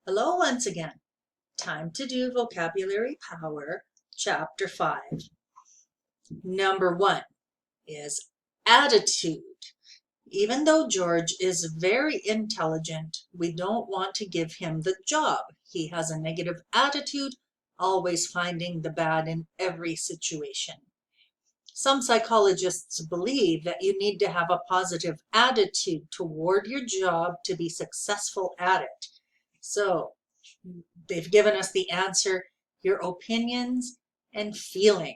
Hello once again. Time to do Vocabulary Power, Chapter 5. Number 1 is attitude. Even though George is very intelligent, we don't want to give him the job. He has a negative attitude, always finding the bad in every situation. Some psychologists believe that you need to have a positive attitude toward your job to be successful at it. So, they've given us the answer, your opinions and feelings.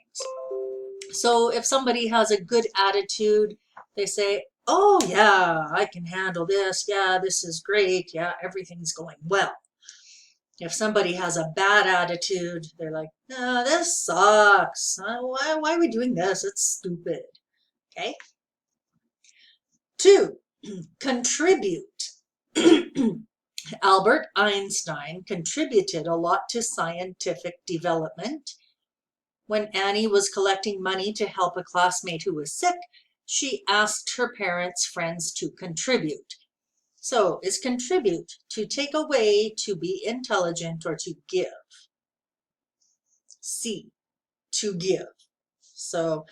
So if somebody has a good attitude, they say, oh yeah, I can handle this. Yeah, this is great. Yeah, everything's going well. If somebody has a bad attitude, they're like, oh, this sucks. Why are we doing this? It's stupid. Okay. 2, contribute. Albert Einstein contributed a lot to scientific development. When Annie was collecting money to help a classmate who was sick, she asked her parents' friends to contribute. So, is contribute to take away, to be intelligent, or to give? C, to give. So,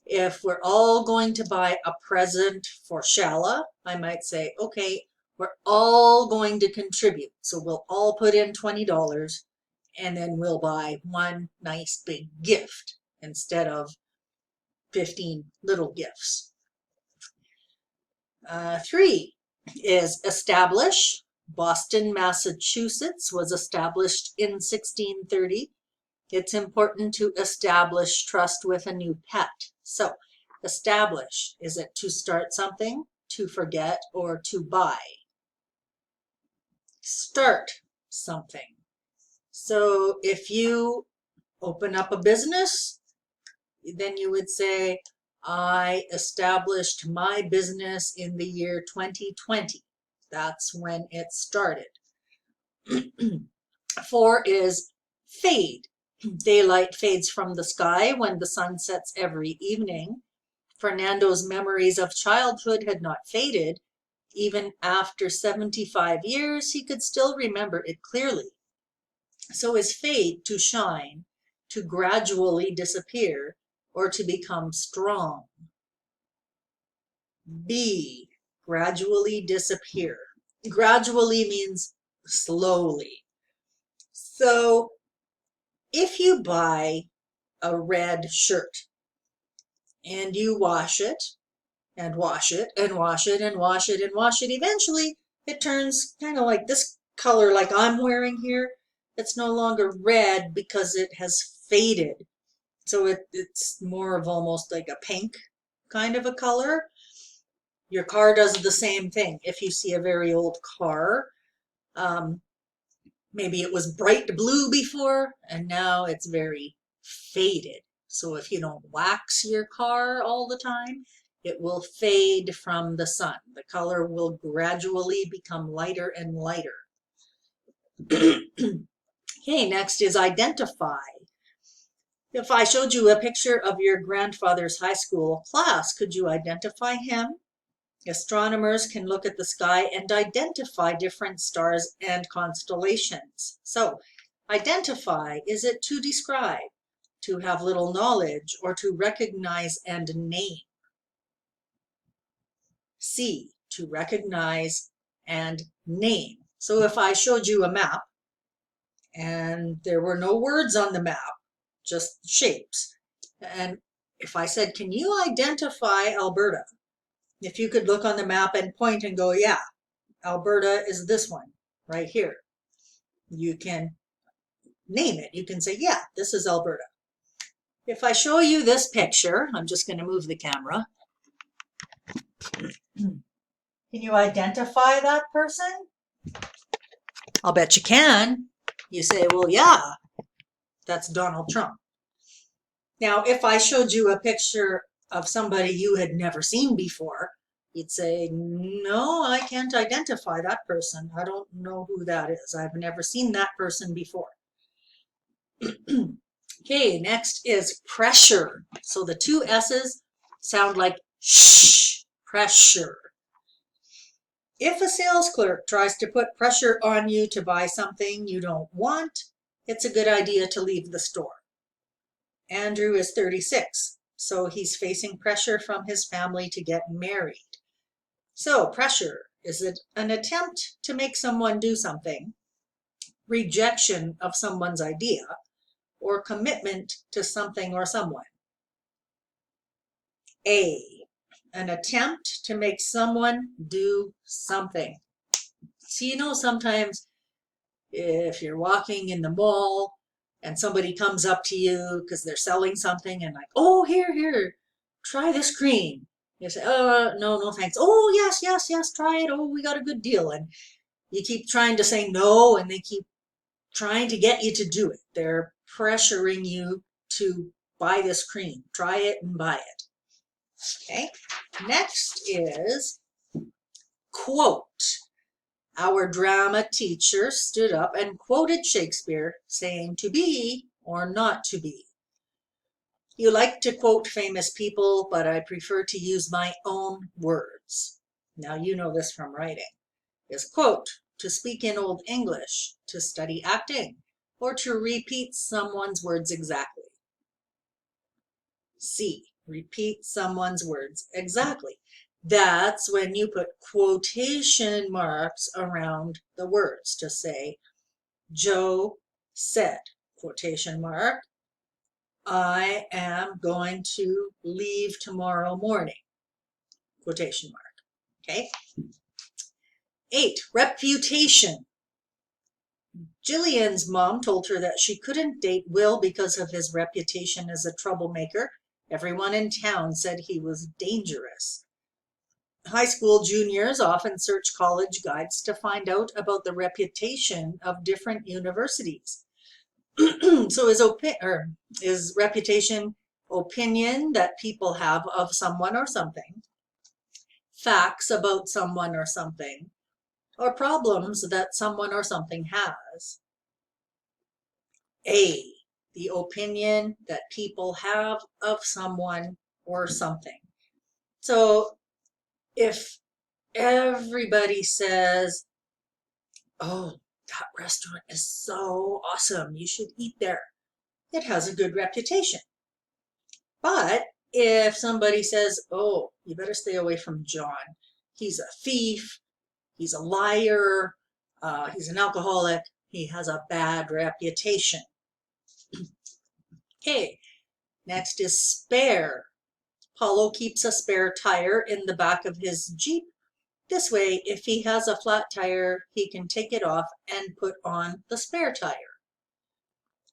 if we're all going to buy a present for Shala, I might say, okay, we're all going to contribute. So we'll all put in $20 and then we'll buy one nice big gift instead of 15 little gifts. 3 is establish. Boston, Massachusetts was established in 1630. It's important to establish trust with a new pet. So, establish, is it to start something, to forget, or to buy? Start something. So, if you open up a business, then you would say, I established my business in the year 2020. That's when it started. 4 is fade. Daylight fades from the sky when the sun sets every evening. Fernando's memories of childhood had not faded. Even after 75 years, he could still remember it clearly. So is fade to shine, to gradually disappear, or to become strong? B, gradually disappear. Gradually means slowly. So if you buy a red shirt and you wash it and wash it and wash it and wash it and wash it, eventually it turns kind of like this color like I'm wearing here. It's no longer red because it has faded. So it's more of almost like a pink kind of a color. Your car does the same thing. If you see a very old car, maybe it was bright blue before and now it's very faded. So if you don't wax your car all the time, it will fade from the sun. The color will gradually become lighter and lighter. Okay, next is identify. If I showed you a picture of your grandfather's high school class, could you identify him? Astronomers can look at the sky and identify different stars and constellations. So, identify, is it to describe, to have little knowledge, or to recognize and name? C, to recognize and name. So if I showed you a map and there were no words on the map, just shapes, and if I said, can you identify Alberta? If you could look on the map and point and go, yeah, Alberta is this one right here. You can name it. You can say, yeah, this is Alberta. If I show you this picture, I'm just going to move the camera. Can you identify that person? I'll bet you can. You say, well, yeah, that's Donald Trump. Now, if I showed you a picture of somebody you had never seen before, you'd say, no, I can't identify that person. I don't know who that is. I've never seen that person before. Okay, next is pressure. So the two S's sound like shh, pressure. If a sales clerk tries to put pressure on you to buy something you don't want, it's a good idea to leave the store. Andrew is 36, so he's facing pressure from his family to get married. So pressure is an attempt to make someone do something, rejection of someone's idea, or commitment to something or someone. A, an attempt to make someone do something. So sometimes if you're walking in the mall and somebody comes up to you because they're selling something and like, oh, here, try this cream. You say, no, thanks. Oh, yes, try it. Oh, we got a good deal. And you keep trying to say no, and they keep trying to get you to do it. They're pressuring you to buy this cream. Try it and buy it. Okay. Next is quote. Our drama teacher stood up and quoted Shakespeare, saying to be or not to be. You like to quote famous people, but I prefer to use my own words. Now you know this from writing. Is quote to speak in Old English, to study acting, or to repeat someone's words exactly. C, repeat someone's words exactly. That's when you put quotation marks around the words to say, Joe said, quotation mark, I am going to leave tomorrow morning, quotation mark. Okay. 8, reputation. Jillian's mom told her that she couldn't date Will because of his reputation as a troublemaker. Everyone in town said he was dangerous. High school juniors often search college guides to find out about the reputation of different universities. So is reputation opinion that people have of someone or something, facts about someone or something, or problems that someone or something has? A, the opinion that people have of someone or something. So if everybody says, oh, that restaurant is so awesome, you should eat there, it has a good reputation. But if somebody says, oh, you better stay away from John, he's a thief, he's a liar, he's an alcoholic, he has a bad reputation. Okay, next is spare. Paulo keeps a spare tire in the back of his Jeep. This way, if he has a flat tire, he can take it off and put on the spare tire.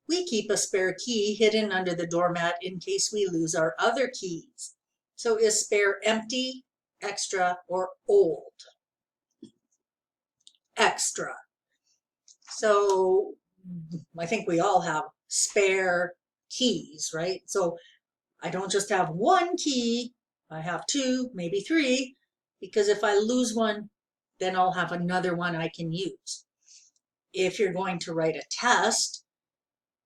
We keep a spare key hidden under the doormat in case we lose our other keys. So is spare empty, extra, or old? Extra. So I think we all have spare keys, right? So I don't just have one key, I have 2, maybe 3, because if I lose one, then I'll have another one I can use. If you're going to write a test,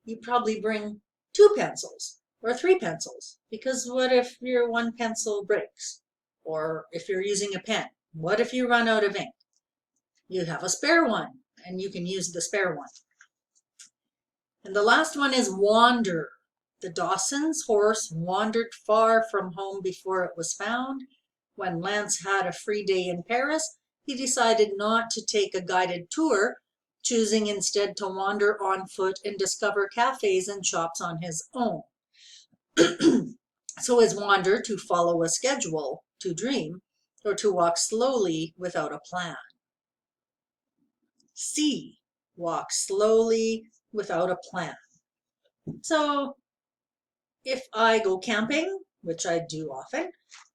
you probably bring 2 pencils or 3 pencils, because what if your one pencil breaks? Or if you're using a pen, what if you run out of ink? You have a spare one, and you can use the spare one. And the last one is wander. The Dawson's horse wandered far from home before it was found. When Lance had a free day in Paris, he decided not to take a guided tour, choosing instead to wander on foot and discover cafes and shops on his own. So is wander to follow a schedule, to dream, or to walk slowly without a plan? C, walk slowly without a plan. So if I go camping, which I do often,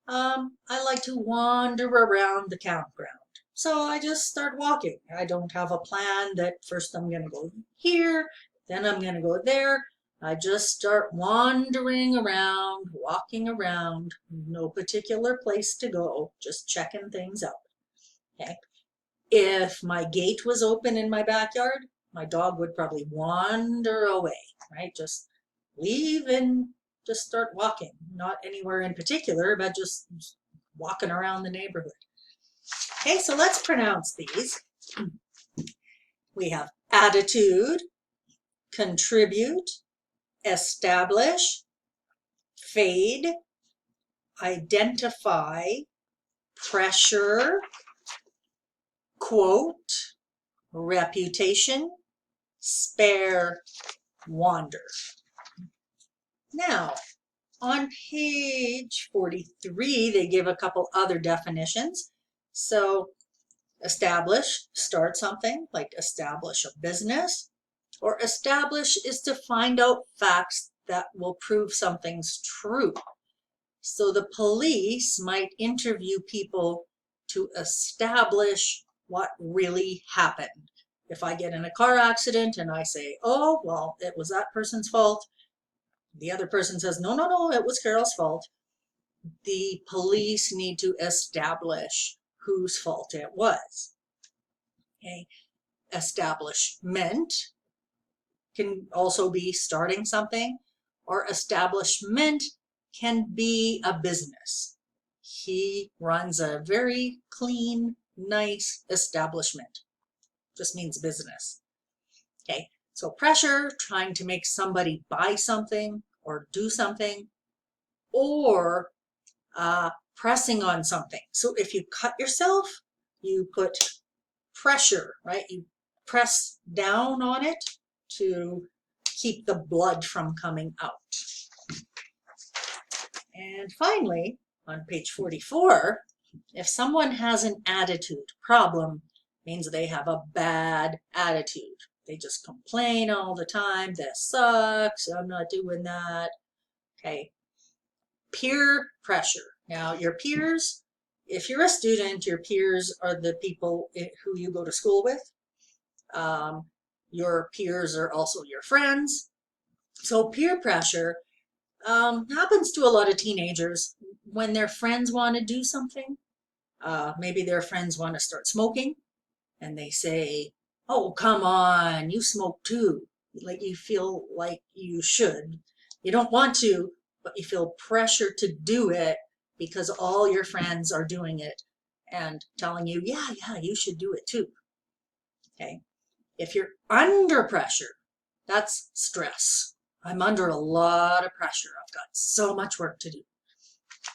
I like to wander around the campground. So I just start walking. I don't have a plan that first I'm going to go here, then I'm going to go there. I just start wandering around, walking around, no particular place to go, just checking things out. Okay. If my gate was open in my backyard, my dog would probably wander away, right? Just leave and just start walking. Not anywhere in particular, but just walking around the neighborhood. Okay, so let's pronounce these. We have attitude, contribute, establish, fade, identify, pressure, quote, reputation, spare, wander. Now, on page 43, they give a couple other definitions. So, establish, start something, like establish a business, or establish is to find out facts that will prove something's true. So the police might interview people to establish what really happened. If I get in a car accident and I say, oh, well, it was that person's fault, the other person says, no, no, no, it was Carol's fault. The police need to establish whose fault it was. Okay. Establishment can also be starting something, or establishment can be a business. He runs a very clean, nice establishment. Just means business. Okay, so pressure, trying to make somebody buy something or do something, or pressing on something. So if you cut yourself, you put pressure, right? You press down on it to keep the blood from coming out. And finally, on page 44, if someone has an attitude problem, means they have a bad attitude. They just complain all the time. This sucks. I'm not doing that. Okay. Peer pressure. Now, your peers, if you're a student, your peers are the people who you go to school with. Your peers are also your friends. So peer pressure happens to a lot of teenagers when their friends want to do something. Maybe their friends want to start smoking and they say, oh, come on, you smoke too. Like you feel like you should. You don't want to, but you feel pressure to do it because all your friends are doing it and telling you, yeah, you should do it too. Okay. If you're under pressure, that's stress. I'm under a lot of pressure. I've got so much work to do.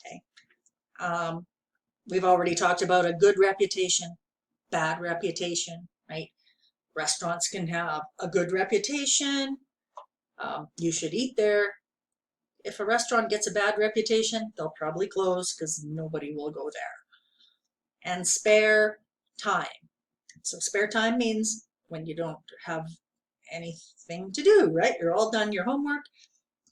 Okay. We've already talked about a good reputation, bad reputation, right? Restaurants can have a good reputation. You should eat there. If a restaurant gets a bad reputation, they'll probably close because nobody will go there. And spare time. So spare time means when you don't have anything to do, right? You're all done your homework.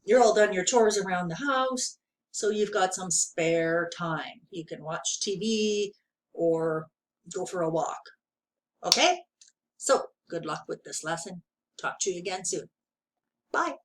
You're all done your chores around the house. So you've got some spare time. You can watch TV or go for a walk. Okay? So good luck with this lesson. Talk to you again soon. Bye.